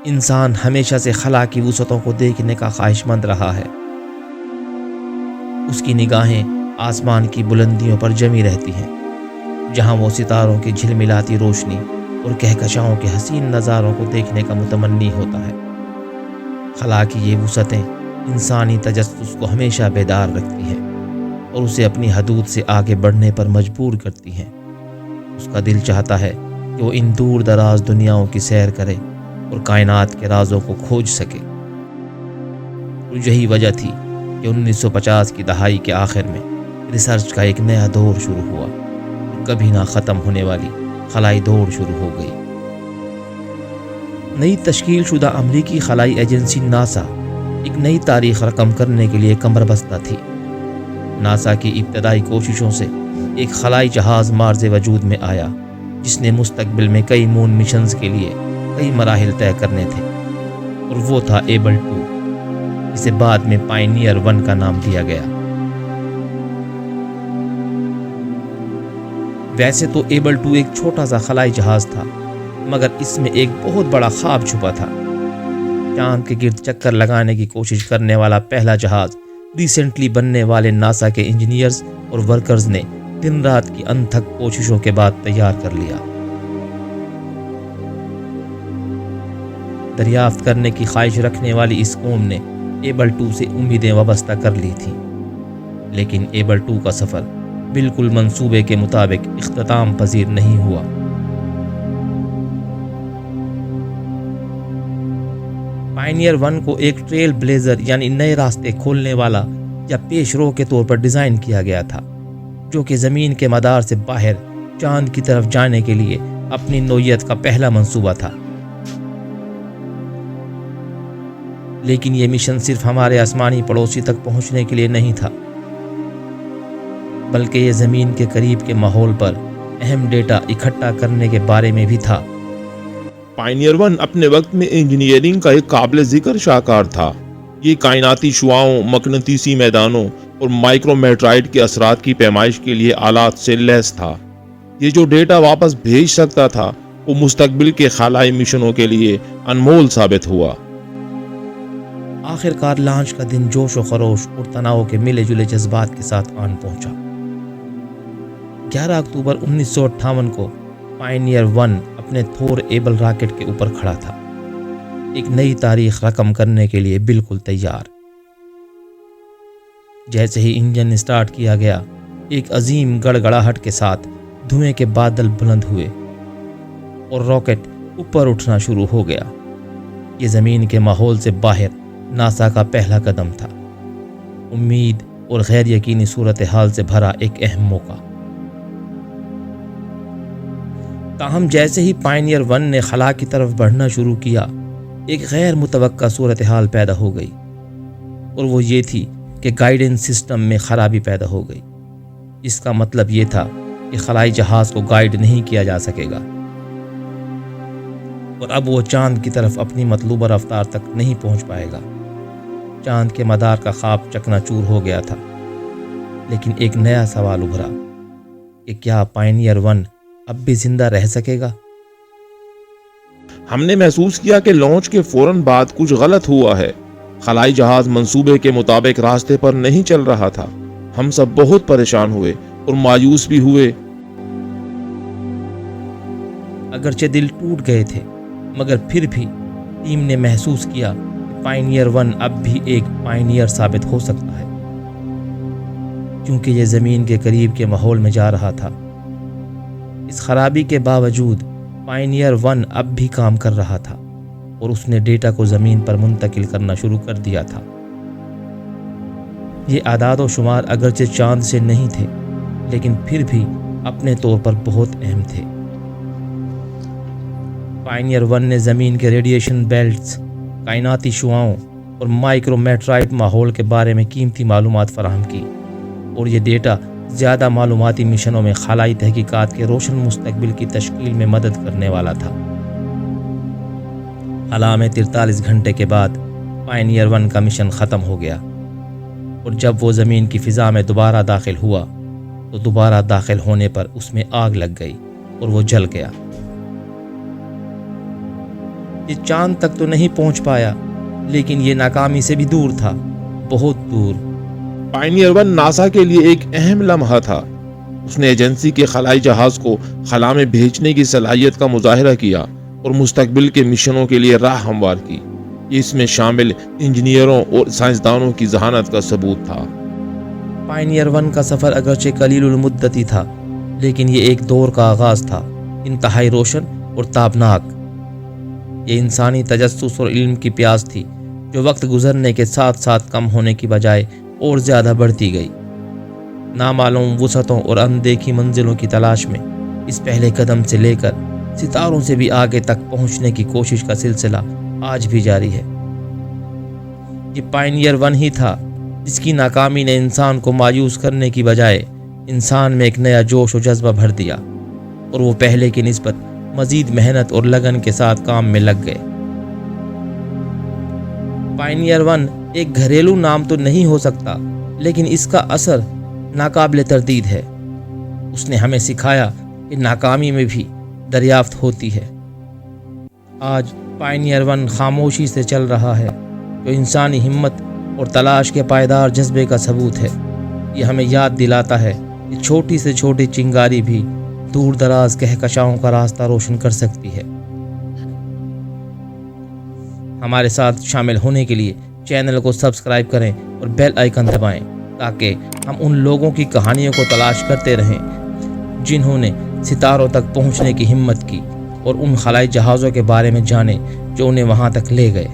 انسان ہمیشہ سے خلا کی وسعتوں کو دیکھنے کا خواہش مند رہا ہے۔ اس کی نگاہیں آسمان کی بلندیوں پر جمی رہتی ہیں، جہاں وہ ستاروں کی جھلملاتی روشنی اور کہکشاؤں کے حسین نظاروں کو دیکھنے کا متمنی ہوتا ہے۔ خلا کی یہ وسعتیں انسانی تجسس کو ہمیشہ بیدار رکھتی ہیں اور اسے اپنی حدود سے آگے بڑھنے پر مجبور کرتی ہیں۔ اس کا دل چاہتا ہے کہ وہ ان دور دراز دنیاؤں کی سیر کرے اور کائنات کے رازوں کو کھوج سکے۔ اور یہی وجہ تھی کہ 1950 کی دہائی کے آخر میں ریسرچ کا ایک نیا دور شروع ہوا اور کبھی نہ ختم ہونے والی خلائی دوڑ شروع ہو گئی۔ نئی تشکیل شدہ امریکی خلائی ایجنسی ناسا ایک نئی تاریخ رقم کرنے کے لیے کمر بستہ تھی۔ ناسا کی ابتدائی کوششوں سے ایک خلائی جہاز مارز وجود میں آیا، جس نے مستقبل میں کئی مون مشنز کے لیے کئی مراحل طے کرنے تھے، اور وہ تھا ایبل 2، جسے بعد میں پائنیئر 1 کا نام دیا گیا۔ ویسے تو ایبل 2 ایک چھوٹا سا خلائی جہاز تھا، مگر اس میں ایک بہت بڑا خواب چھپا تھا۔ چاند کے گرد چکر لگانے کی کوشش کرنے والا پہلا جہاز ریسنٹلی بننے والے ناسا کے انجینئرز اور ورکرز نے دن رات کی انتھک کوششوں کے بعد تیار کر لیا۔ دریافت کرنے کی خواہش رکھنے والی اس قوم نے ایبل 2 سے امیدیں وابستہ کر لی تھیں، لیکن ایبل 2 کا سفر بالکل منصوبے کے مطابق اختتام پذیر نہیں ہوا۔ پائنیئر 1 کو ایک ٹریل بلیزر یعنی نئے راستے کھولنے والا یا پیش رو کے طور پر ڈیزائن کیا گیا تھا، جو کہ زمین کے مدار سے باہر چاند کی طرف جانے کے لیے اپنی نوعیت کا پہلا منصوبہ تھا۔ لیکن یہ مشن صرف ہمارے آسمانی پڑوسی تک پہنچنے کے لیے نہیں تھا، بلکہ یہ زمین کے قریب کے ماحول پر اہم ڈیٹا اکٹھا کرنے کے بارے میں بھی تھا۔ پائنیئر 1 اپنے وقت میں انجینئرنگ کا ایک قابل ذکر شاہکار تھا۔ یہ کائناتی شعاعوں، مقناطیسی میدانوں اور مائکرو میٹرائٹ کے اثرات کی پیمائش کے لیے آلات سے لیس تھا۔ یہ جو ڈیٹا واپس بھیج سکتا تھا وہ مستقبل کے خلائی مشنوں کے لیے انمول ثابت ہوا۔ آخر کار لانچ کا دن جوش و خروش اور تناؤ کے ملے جلے جذبات کے ساتھ آن پہنچا۔ 11 اکتوبر 1958 کو پائنیئر 1 اپنے تھور ایبل راکٹ کے اوپر کھڑا تھا، ایک نئی تاریخ رقم کرنے کے لیے بالکل تیار۔ جیسے ہی انجن سٹارٹ کیا گیا، ایک عظیم گڑگڑاہٹ کے ساتھ دھوئیں کے بادل بلند ہوئے اور راکٹ اوپر اٹھنا شروع ہو گیا۔ یہ زمین کے ماحول سے باہر ناسا کا پہلا قدم تھا، امید اور غیر یقینی صورتحال سے بھرا ایک اہم موقع۔ تاہم جیسے ہی پائنیئر 1 نے خلا کی طرف بڑھنا شروع کیا، ایک غیر متوقع صورتحال پیدا ہو گئی، اور وہ یہ تھی کہ گائیڈنس سسٹم میں خرابی پیدا ہو گئی۔ اس کا مطلب یہ تھا کہ خلائی جہاز کو گائیڈ نہیں کیا جا سکے گا، اور اب وہ چاند کی طرف اپنی مطلوبہ رفتار تک نہیں پہنچ پائے گا۔ چاند کے مدار کا خواب چکنا چور ہو گیا تھا، لیکن ایک نیا سوال ابھرا کہ کیا پائنیئر 1 اب بھی زندہ رہ سکے گا؟ ہم نے محسوس کیا کہ لانچ کے فوراً بعد کچھ غلط ہوا ہے۔ خلائی جہاز منصوبے کے مطابق راستے پر نہیں چل رہا تھا۔ ہم سب بہت پریشان ہوئے اور مایوس بھی ہوئے۔ اگرچہ دل ٹوٹ گئے تھے، مگر پھر بھی ٹیم نے محسوس کیا کہ پائنیئر 1 اب بھی ایک پائنیئر ثابت ہو سکتا ہے، کیونکہ یہ زمین کے قریب کے ماحول میں جا رہا تھا۔ اس خرابی کے باوجود پائنیئر 1 اب بھی کام کر رہا تھا، اور اس نے ڈیٹا کو زمین پر منتقل کرنا شروع کر دیا تھا۔ یہ اعداد و شمار اگرچہ چاند سے نہیں تھے، لیکن پھر بھی اپنے طور پر بہت اہم تھے۔ پائنیئر 1 نے زمین کے ریڈیشن بیلٹس، کائناتی شعاعوں اور مائکرو میٹرائٹ ماحول کے بارے میں قیمتی معلومات فراہم کی، اور یہ ڈیٹا زیادہ معلوماتی مشنوں میں خلائی تحقیقات کے روشن مستقبل کی تشکیل میں مدد کرنے والا تھا۔ خلا میں 43 گھنٹے کے بعد پائنیئر 1 کا مشن ختم ہو گیا، اور جب وہ زمین کی فضا میں دوبارہ داخل ہوا تو دوبارہ داخل ہونے پر اس میں آگ لگ گئی اور وہ جل گیا۔ یہ چاند تک تو نہیں پہنچ پایا، لیکن یہ ناکامی سے بھی دور تھا، بہت دور۔ پائنیئر 1 ناسا کے لیے ایک اہم لمحہ تھا۔ اس نے ایجنسی کے خلائی جہاز کو خلا میں بھیجنے کی صلاحیت کا مظاہرہ کیا اور مستقبل کے مشنوں کے لیے راہ ہموار کی۔ یہ اس میں شامل انجینئروں اور سائنسدانوں کی ذہانت کا ثبوت تھا۔ پائنیئر 1 کا سفر اگرچہ قلیل المدتی تھا، لیکن یہ ایک دور کا آغاز تھا، انتہائی روشن اور تابناک۔ یہ انسانی تجسس اور علم کی پیاس تھی، جو وقت گزرنے کے ساتھ ساتھ کم ہونے کی بجائے اور زیادہ بڑھتی گئی۔ نامعلوم وسعتوں اور اندیکھی منزلوں کی تلاش میں اس پہلے قدم سے لے کر ستاروں سے بھی آگے تک پہنچنے کی کوشش کا سلسلہ آج بھی جاری ہے۔ یہ پائنیئر 1 ہی تھا جس کی ناکامی نے انسان کو مایوس کرنے کی بجائے انسان میں ایک نیا جوش و جذبہ بھر دیا، اور وہ پہلے کی نسبت مزید محنت اور لگن کے ساتھ کام میں لگ گئے۔ پائنیئر 1 ایک گھریلو نام تو نہیں ہو سکتا، لیکن اس کا اثر ناقابل تردید ہے۔ اس نے ہمیں سکھایا کہ ناکامی میں بھی دریافت ہوتی ہے۔ آج پائنیئر 1 خاموشی سے چل رہا ہے، جو انسانی ہمت اور تلاش کے پائیدار جذبے کا ثبوت ہے۔ یہ ہمیں یاد دلاتا ہے کہ چھوٹی سے چھوٹی چنگاری بھی دور دراز کہکشاؤں کا راستہ روشن کر سکتی ہے۔ ہمارے ساتھ شامل ہونے کے لیے چینل کو سبسکرائب کریں اور بیل آئیکن دبائیں، تاکہ ہم ان لوگوں کی کہانیوں کو تلاش کرتے رہیں جنہوں نے ستاروں تک پہنچنے کی ہمت کی، اور ان خلائی جہازوں کے بارے میں جانیں جو انہیں وہاں تک لے گئے۔